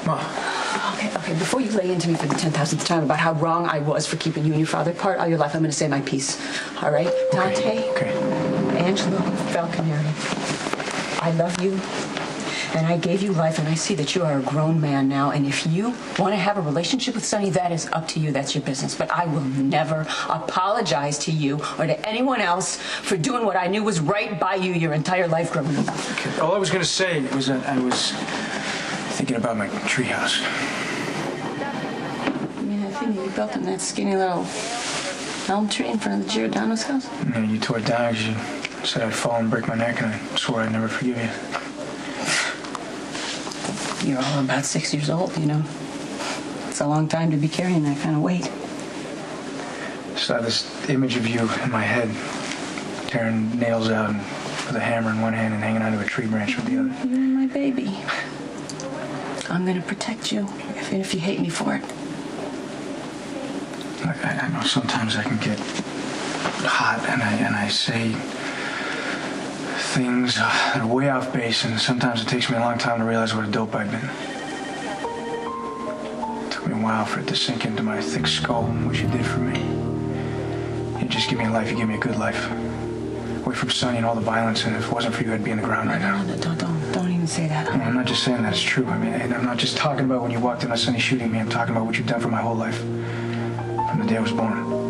Ma. Okay, before you lay into me for the 10,000th time about how wrong I was for keeping you and your father apart all your life, I'm going to say my piece. All right? Dante, Okay. Angelo, Falconeri, I love you, and I gave you life, and I see that you are a grown man now, and if you want to have a relationship with Sonny, that is up to you. That's your business. But I will never apologize to you or to anyone else for doing what I knew was right by you your entire life growing up. Okay. All I was going to say was that I was thinking about my treehouse. You know, I think you built in that skinny little elm tree in front of the Giordano's house? Yeah, you tore it down because you said I'd fall and break my neck, and I swore I'd never forgive you. You're all about 6 years old, you know. It's a long time to be carrying that kind of weight. Just have this image of you in my head, tearing nails out and with a hammer in one hand and hanging onto a tree branch with the other. You're my baby. I'm going to protect you, even if you hate me for it. Look, I know sometimes I can get hot and I say things that are way off base, and sometimes it takes me a long time to realize what a dope I've been. It took me a while for it to sink into my thick skull what you did for me. You just give me a life, you give me a good life. Away from Sonny and all the violence, and if it wasn't for you, I'd be in the ground right now. No, don't even say that. No, I'm not just saying that it's true. I mean, I'm not just talking about when you walked in on Sonny shooting me. I'm talking about what you've done for my whole life. From the day I was born.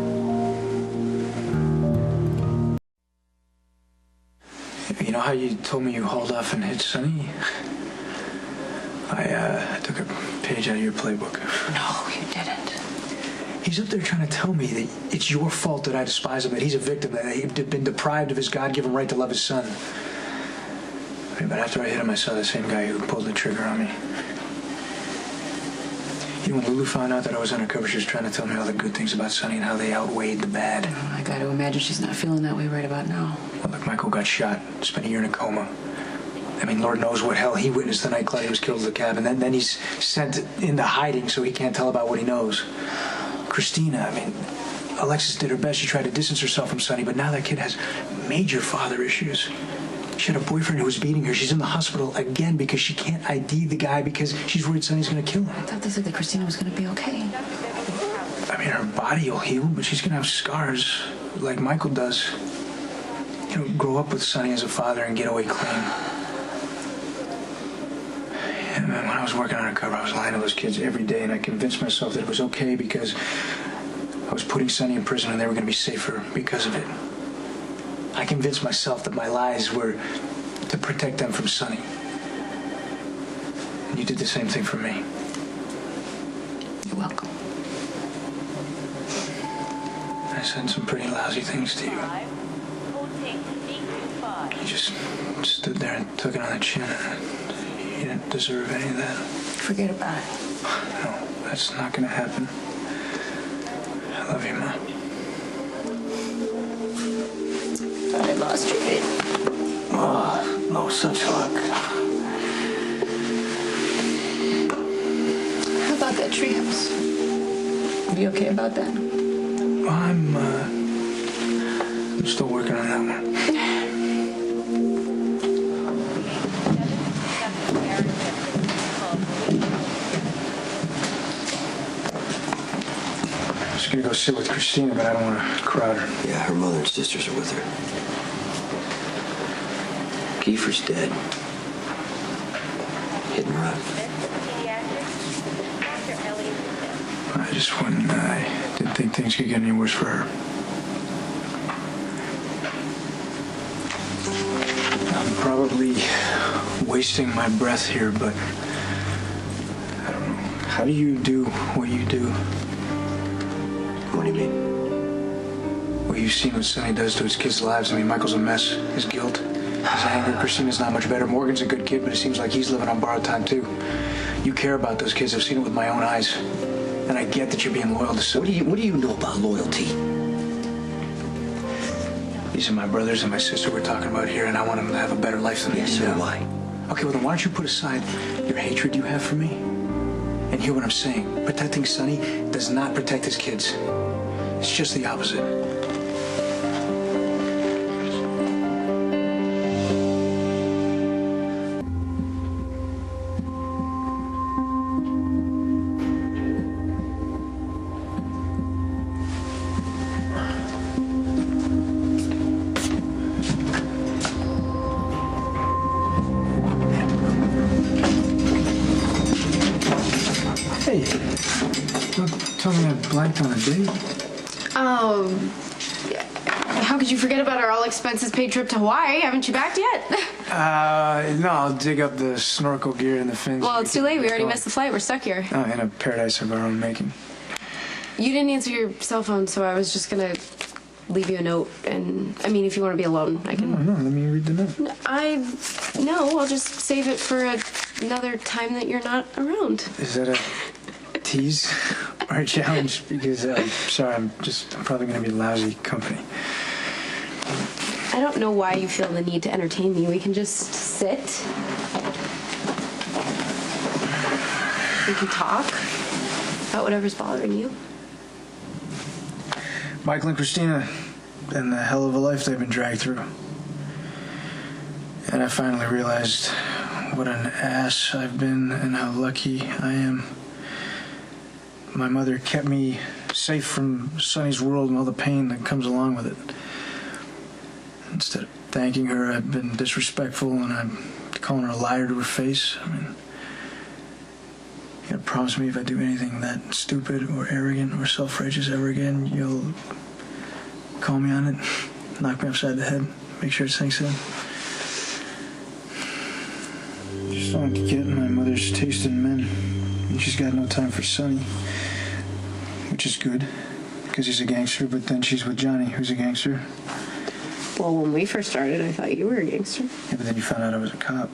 You know how you told me you hauled off and hit Sonny? I took a page out of your playbook. No, you didn't. He's up there trying to tell me that it's your fault that I despise him, that he's a victim, that he'd been deprived of his God-given right to love his son. I mean, but after I hit him, I saw the same guy who pulled the trigger on me. You know, when Lulu found out that I was undercover, she was trying to tell me all the good things about Sonny and how they outweighed the bad. Oh, I got to imagine she's not feeling that way right about now. Well, look, Michael got shot, spent a year in a coma. I mean, Lord knows what hell he witnessed the night Claudia was killed at the cabin. Then he's sent into hiding so he can't tell about what he knows. Christina, I mean, Alexis did her best. She tried to distance herself from Sonny, but now that kid has major father issues. She had a boyfriend who was beating her. She's in the hospital again because she can't ID the guy because she's worried Sonny's going to kill him. I thought they said that Christina was going to be okay. I mean, her body will heal, but she's going to have scars like Michael does. You know, grow up with Sonny as a father and get away clean. And when I was working undercover, I was lying to those kids every day, and I convinced myself that it was okay because I was putting Sonny in prison and they were going to be safer because of it. I convinced myself that my lies were to protect them from Sonny. And you did the same thing for me. You're welcome. I said some pretty lousy things to you. You just stood there and took it on the chin. You didn't deserve any of that. Forget about it. No, that's not going to happen. I love you, Mom. Thought I lost you, babe. Oh, no such luck. How about that treehouse? Be okay about that? Well, I'm still working on that one. I was going to go sit with Christina, but I don't want to crowd her. Yeah, her mother and sisters are with her. Kiefer's dead. Hit and run. I just wouldn't, I didn't think things could get any worse for her. I'm probably wasting my breath here, but I don't know. How do you do what you do? What do you mean? Well, you've seen what Sonny does to his kids' lives. I mean, Michael's a mess. His guilt, his anger. Christina's not much better. Morgan's a good kid, but it seems like he's living on borrowed time, too. You care about those kids. I've seen it with my own eyes. And I get that you're being loyal to Sonny. What do you know about loyalty? These are my brothers and my sister we're talking about here, and I want them to have a better life than they do. Yes, so do I. Okay, well, then why don't you put aside your hatred you have for me and hear what I'm saying? Protecting Sonny does not protect his kids. It's just the opposite. blanked on a date. Oh, how could you forget about our all-expenses-paid trip to Hawaii? Haven't you backed yet? No, I'll dig up the snorkel gear and the fins. Well, it's too late. We already missed the flight. We're stuck here. Oh, in a paradise of our own making. You didn't answer your cell phone, so I was just gonna leave you a note. And I mean, if you want to be alone, I can. No, let me read the note. No, I'll just save it for another time that you're not around. Is that a tease or a challenge? Because, sorry, I'm probably going to be lousy company. I don't know why you feel the need to entertain me. We can just sit. We can talk about whatever's bothering you. Michael and Christina, and the hell of a life they've been dragged through. And I finally realized what an ass I've been and how lucky I am. My mother kept me safe from Sonny's world and all the pain that comes along with it. Instead of thanking her, I've been disrespectful and I'm calling her a liar to her face. I mean, you gotta promise me if I do anything that stupid or arrogant or self-righteous ever again, you'll call me on it, knock me upside the head, make sure it sinks in. Just don't get my mother's taste in men. And she's got no time for Sonny, which is good, because he's a gangster, but then she's with Johnny, who's a gangster. Well, when we first started, I thought you were a gangster. Yeah, but then you found out I was a cop.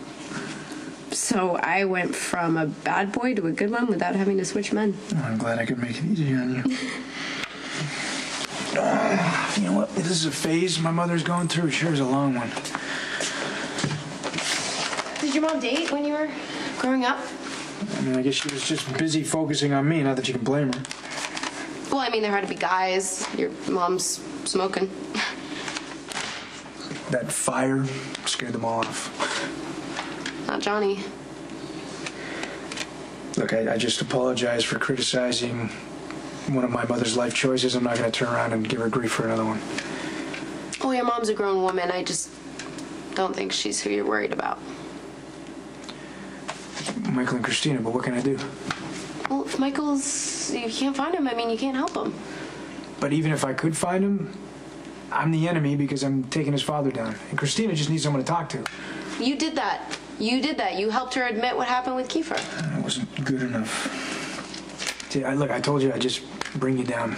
So I went from a bad boy to a good one without having to switch men. Oh, I'm glad I could make it easy on you. You know what? If this is a phase my mother's going through, it sure is a long one. Did your mom date when you were growing up? I mean, I guess she was just busy focusing on me, not that you can blame her. Well, I mean, there had to be guys. Your mom's smoking. That fire scared them all off. Not Johnny. Look, I just apologize for criticizing one of my mother's life choices. I'm not going to turn around and give her grief for another one. Oh, your mom's a grown woman. I just don't think she's who you're worried about. Michael and Christina, but what can I do? Well, if you can't find him, I mean, you can't help him. But even if I could find him, I'm the enemy because I'm taking his father down. And Christina just needs someone to talk to. You did that. You helped her admit what happened with Kiefer. That wasn't good enough. See, look, I told you I'd just bring you down.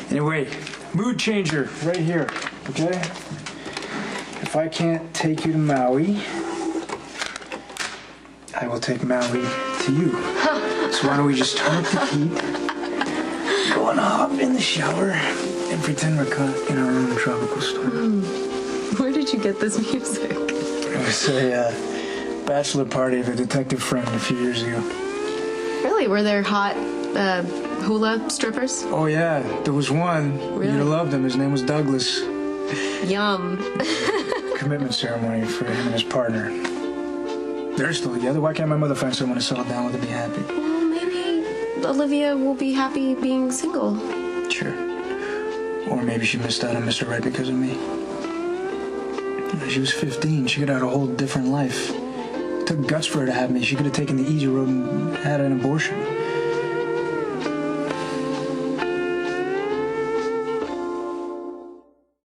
Anyway, mood changer right here, okay? If I can't take you to Maui, I will take Maui to you. So why don't we just turn up the heat, go and hop in the shower, and pretend we're caught in our own tropical storm. Where did you get this music? It was a bachelor party of a detective friend a few years ago. Really? Were there hot hula strippers? Oh, yeah. There was one. Really? You'd have loved him. His name was Douglas. Yum. Commitment ceremony for him and his partner. They're still together. Why can't my mother find someone to settle down with and be happy? Well, maybe Olivia will be happy being single. Sure. Or maybe she missed out on Mr. Right because of me. She was 15. She could have had a whole different life. It took guts for her to have me. She could have taken the easy road and had an abortion.